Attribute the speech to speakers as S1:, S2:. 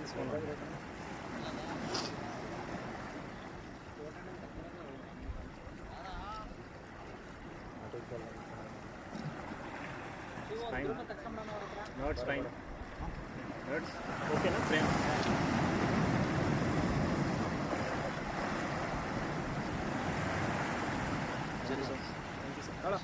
S1: Fine. No, it's fine. No, it's okay, no frame. Thank you, sir. Hello.